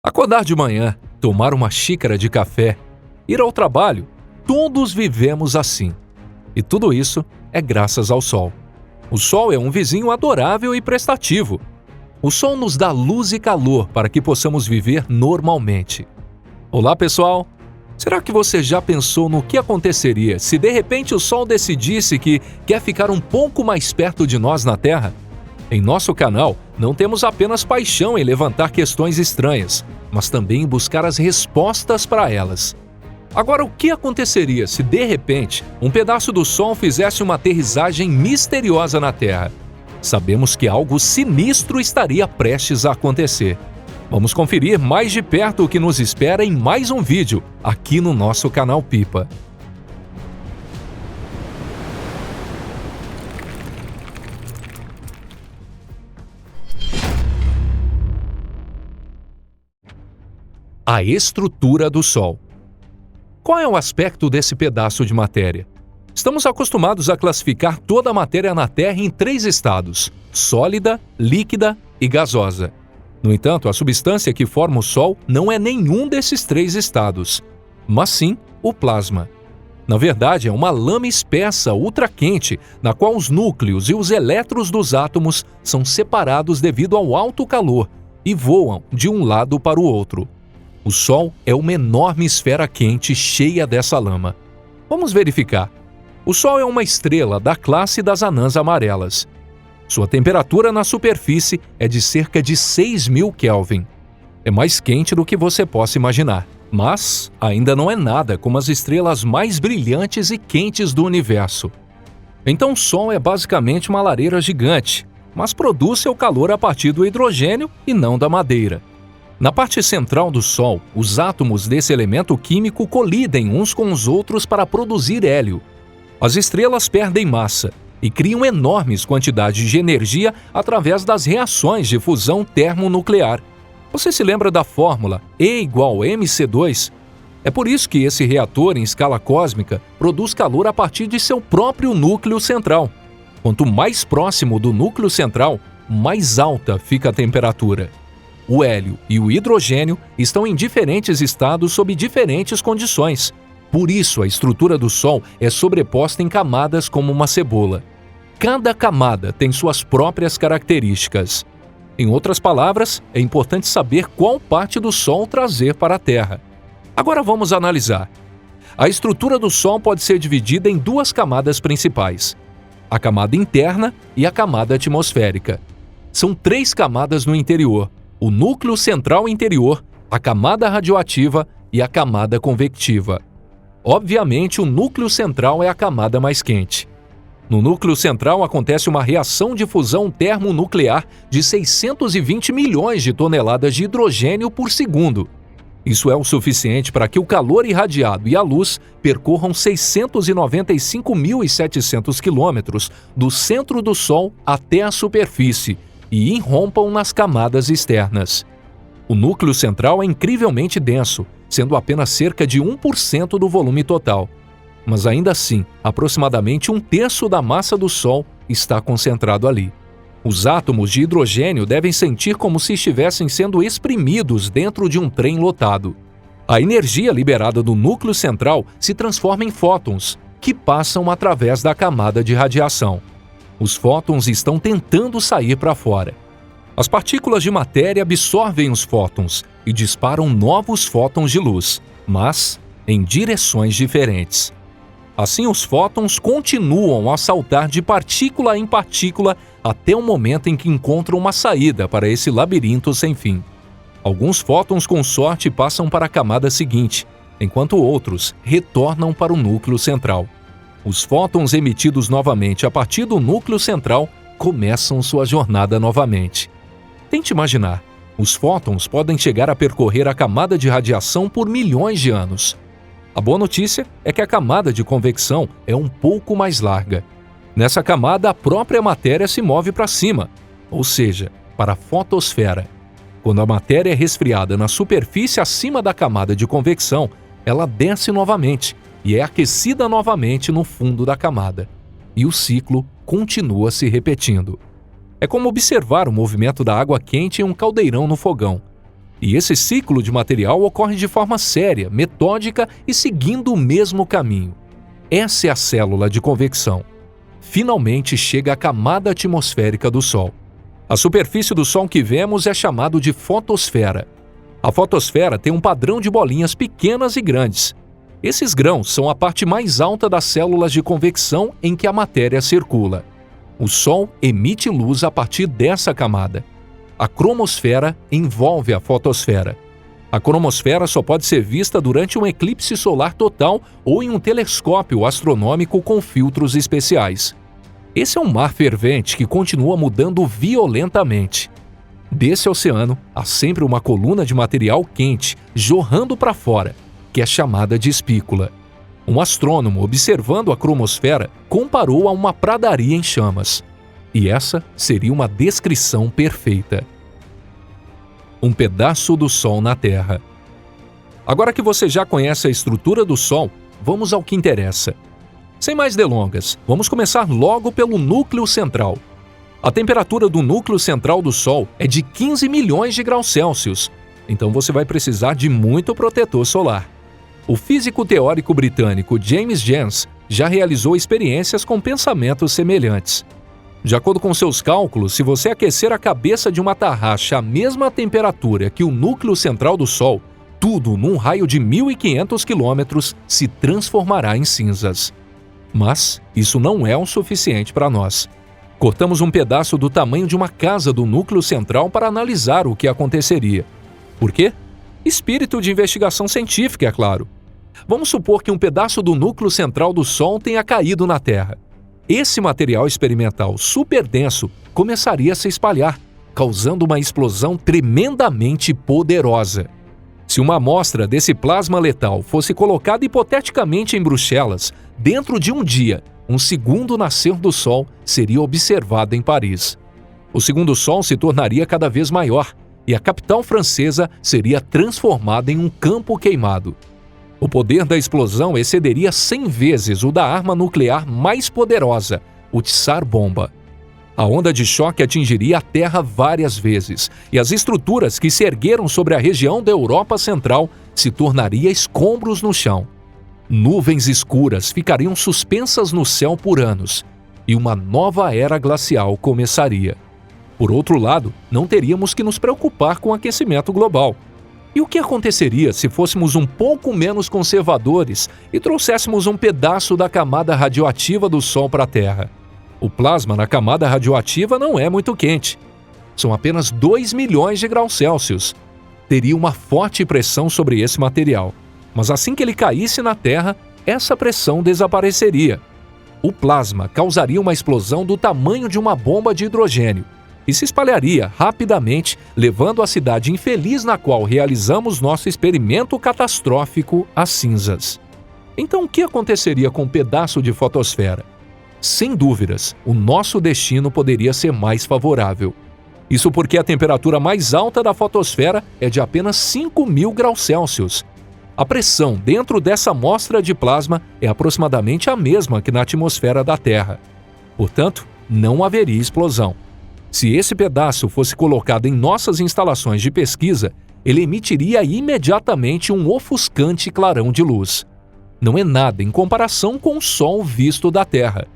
Acordar de manhã, tomar uma xícara de café, ir ao trabalho, todos vivemos assim. E tudo isso é graças ao sol. O sol é um vizinho adorável e prestativo. O sol nos dá luz e calor para que possamos viver normalmente. Olá, pessoal! Será que você já pensou no que aconteceria se de repente o sol decidisse que quer ficar um pouco mais perto de nós na Terra? Em nosso canal, não temos apenas paixão em levantar questões estranhas, mas também em buscar as respostas para elas. Agora, o que aconteceria se, de repente, um pedaço do Sol fizesse uma aterrissagem misteriosa na Terra? Sabemos que algo sinistro estaria prestes a acontecer. Vamos conferir mais de perto o que nos espera em mais um vídeo, aqui no nosso canal Pipa. A estrutura do Sol. Qual é o aspecto desse pedaço de matéria? Estamos acostumados a classificar toda a matéria na Terra em 3 estados: sólida, líquida e gasosa. No entanto, a substância que forma o Sol não é nenhum desses 3 estados, mas sim o plasma. Na verdade, é uma lama espessa ultraquente, na qual os núcleos e os elétrons dos átomos são separados devido ao alto calor e voam de um lado para o outro. O Sol é uma enorme esfera quente cheia dessa lama. Vamos verificar. O Sol é uma estrela da classe das anãs amarelas. Sua temperatura na superfície é de cerca de 6.000 Kelvin. É mais quente do que você possa imaginar, mas ainda não é nada como as estrelas mais brilhantes e quentes do universo. Então o Sol é basicamente uma lareira gigante, mas produz seu calor a partir do hidrogênio e não da madeira. Na parte central do Sol, os átomos desse elemento químico colidem uns com os outros para produzir hélio. As estrelas perdem massa e criam enormes quantidades de energia através das reações de fusão termonuclear. Você se lembra da fórmula E igual mc2? É por isso que esse reator em escala cósmica produz calor a partir de seu próprio núcleo central. Quanto mais próximo do núcleo central, mais alta fica a temperatura. O hélio e o hidrogênio estão em diferentes estados sob diferentes condições. Por isso, a estrutura do Sol é sobreposta em camadas como uma cebola. Cada camada tem suas próprias características. Em outras palavras, é importante saber qual parte do Sol trazer para a Terra. Agora vamos analisar. A estrutura do Sol pode ser dividida em 2 camadas principais: a camada interna e a camada atmosférica. São 3 camadas no interior: o núcleo central interior, a camada radioativa e a camada convectiva. Obviamente, o núcleo central é a camada mais quente. No núcleo central acontece uma reação de fusão termonuclear de 620 milhões de toneladas de hidrogênio por segundo. Isso é o suficiente para que o calor irradiado e a luz percorram 695.700 quilômetros do centro do Sol até a superfície e irrompam nas camadas externas. O núcleo central é incrivelmente denso, sendo apenas cerca de 1% do volume total. Mas ainda assim, aproximadamente 1/3 da massa do Sol está concentrado ali. Os átomos de hidrogênio devem sentir como se estivessem sendo exprimidos dentro de um trem lotado. A energia liberada do núcleo central se transforma em fótons, que passam através da camada de radiação. Os fótons estão tentando sair para fora. As partículas de matéria absorvem os fótons e disparam novos fótons de luz, mas em direções diferentes. Assim, os fótons continuam a saltar de partícula em partícula até o momento em que encontram uma saída para esse labirinto sem fim. Alguns fótons, com sorte, passam para a camada seguinte, enquanto outros retornam para o núcleo central. Os fótons emitidos novamente a partir do núcleo central começam sua jornada novamente. Tente imaginar, os fótons podem chegar a percorrer a camada de radiação por milhões de anos. A boa notícia é que a camada de convecção é um pouco mais larga. Nessa camada, a própria matéria se move para cima, ou seja, para a fotosfera. Quando a matéria é resfriada na superfície acima da camada de convecção, ela desce novamente e é aquecida novamente no fundo da camada. E o ciclo continua se repetindo. É como observar o movimento da água quente em um caldeirão no fogão. E esse ciclo de material ocorre de forma séria, metódica e seguindo o mesmo caminho. Essa é a célula de convecção. Finalmente chega a camada atmosférica do Sol. A superfície do Sol que vemos é chamada de fotosfera. A fotosfera tem um padrão de bolinhas pequenas e grandes. Esses grãos são a parte mais alta das células de convecção em que a matéria circula. O Sol emite luz a partir dessa camada. A cromosfera envolve a fotosfera. A cromosfera só pode ser vista durante um eclipse solar total ou em um telescópio astronômico com filtros especiais. Esse é um mar fervente que continua mudando violentamente. Desse oceano, há sempre uma coluna de material quente jorrando para fora, que é chamada de espícula. Um astrônomo, observando a cromosfera, comparou a uma pradaria em chamas. E essa seria uma descrição perfeita. Um pedaço do Sol na Terra. Agora que você já conhece a estrutura do Sol, vamos ao que interessa. Sem mais delongas, vamos começar logo pelo núcleo central. A temperatura do núcleo central do Sol é de 15 milhões de graus Celsius, então você vai precisar de muito protetor solar. O físico teórico britânico James Jeans já realizou experiências com pensamentos semelhantes. De acordo com seus cálculos, se você aquecer a cabeça de uma tarraxa à mesma temperatura que o núcleo central do Sol, tudo num raio de 1.500 quilômetros se transformará em cinzas. Mas isso não é o suficiente para nós. Cortamos um pedaço do tamanho de uma casa do núcleo central para analisar o que aconteceria. Por quê? Espírito de investigação científica, é claro. Vamos supor que um pedaço do núcleo central do Sol tenha caído na Terra. Esse material experimental super denso começaria a se espalhar, causando uma explosão tremendamente poderosa. Se uma amostra desse plasma letal fosse colocada hipoteticamente em Bruxelas, dentro de um dia, um segundo nascer do Sol seria observado em Paris. O segundo Sol se tornaria cada vez maior e a capital francesa seria transformada em um campo queimado. O poder da explosão excederia 100 vezes o da arma nuclear mais poderosa, o Tsar Bomba. A onda de choque atingiria a Terra várias vezes, e as estruturas que se ergueram sobre a região da Europa Central se tornariam escombros no chão. Nuvens escuras ficariam suspensas no céu por anos, e uma nova era glacial começaria. Por outro lado, não teríamos que nos preocupar com o aquecimento global. E o que aconteceria se fôssemos um pouco menos conservadores e trouxéssemos um pedaço da camada radioativa do Sol para a Terra? O plasma na camada radioativa não é muito quente. São apenas 2 milhões de graus Celsius. Teria uma forte pressão sobre esse material, mas assim que ele caísse na Terra, essa pressão desapareceria. O plasma causaria uma explosão do tamanho de uma bomba de hidrogênio e se espalharia rapidamente, levando a cidade infeliz na qual realizamos nosso experimento catastrófico às cinzas. Então, o que aconteceria com um pedaço de fotosfera? Sem dúvidas, o nosso destino poderia ser mais favorável. Isso porque a temperatura mais alta da fotosfera é de apenas 5.000 graus Celsius. A pressão dentro dessa amostra de plasma é aproximadamente a mesma que na atmosfera da Terra. Portanto, não haveria explosão. Se esse pedaço fosse colocado em nossas instalações de pesquisa, ele emitiria imediatamente um ofuscante clarão de luz. Não é nada em comparação com o Sol visto da Terra.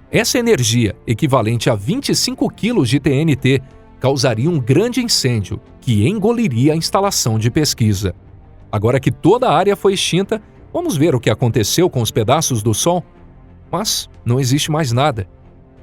Essa energia, equivalente a 25 quilos de TNT, causaria um grande incêndio que engoliria a instalação de pesquisa. Agora que toda a área foi extinta, vamos ver o que aconteceu com os pedaços do Sol? Mas não existe mais nada.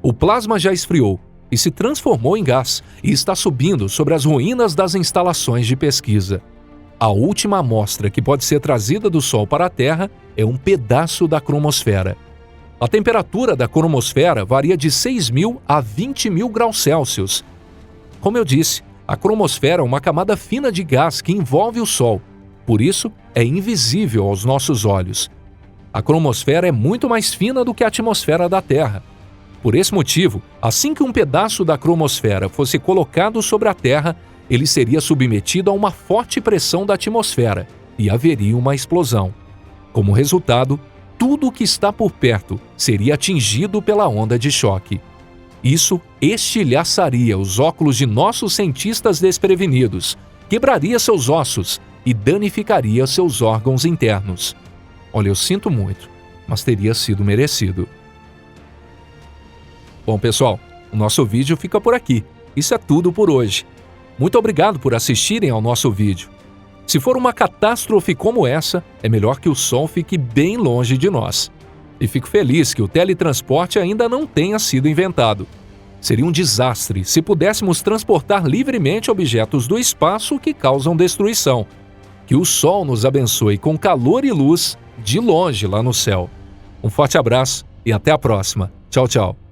O plasma já esfriou e se transformou em gás e está subindo sobre as ruínas das instalações de pesquisa. A última amostra que pode ser trazida do Sol para a Terra é um pedaço da cromosfera. A temperatura da cromosfera varia de 6.000 a 20.000 graus Celsius. Como eu disse, a cromosfera é uma camada fina de gás que envolve o Sol. Por isso, é invisível aos nossos olhos. A cromosfera é muito mais fina do que a atmosfera da Terra. Por esse motivo, assim que um pedaço da cromosfera fosse colocado sobre a Terra, ele seria submetido a uma forte pressão da atmosfera e haveria uma explosão. Como resultado, tudo o que está por perto seria atingido pela onda de choque. Isso estilhaçaria os óculos de nossos cientistas desprevenidos quebraria seus ossos e danificaria seus órgãos internos. Olha, eu sinto muito, mas teria sido merecido. Bom, pessoal, o nosso vídeo fica por aqui. Isso é tudo por hoje. Muito obrigado por assistirem ao nosso vídeo. Se for uma catástrofe como essa, é melhor que o Sol fique bem longe de nós. E fico feliz que o teletransporte ainda não tenha sido inventado. Seria um desastre se pudéssemos transportar livremente objetos do espaço que causam destruição. Que o Sol nos abençoe com calor e luz de longe lá no céu. Um forte abraço e até a próxima. Tchau, tchau.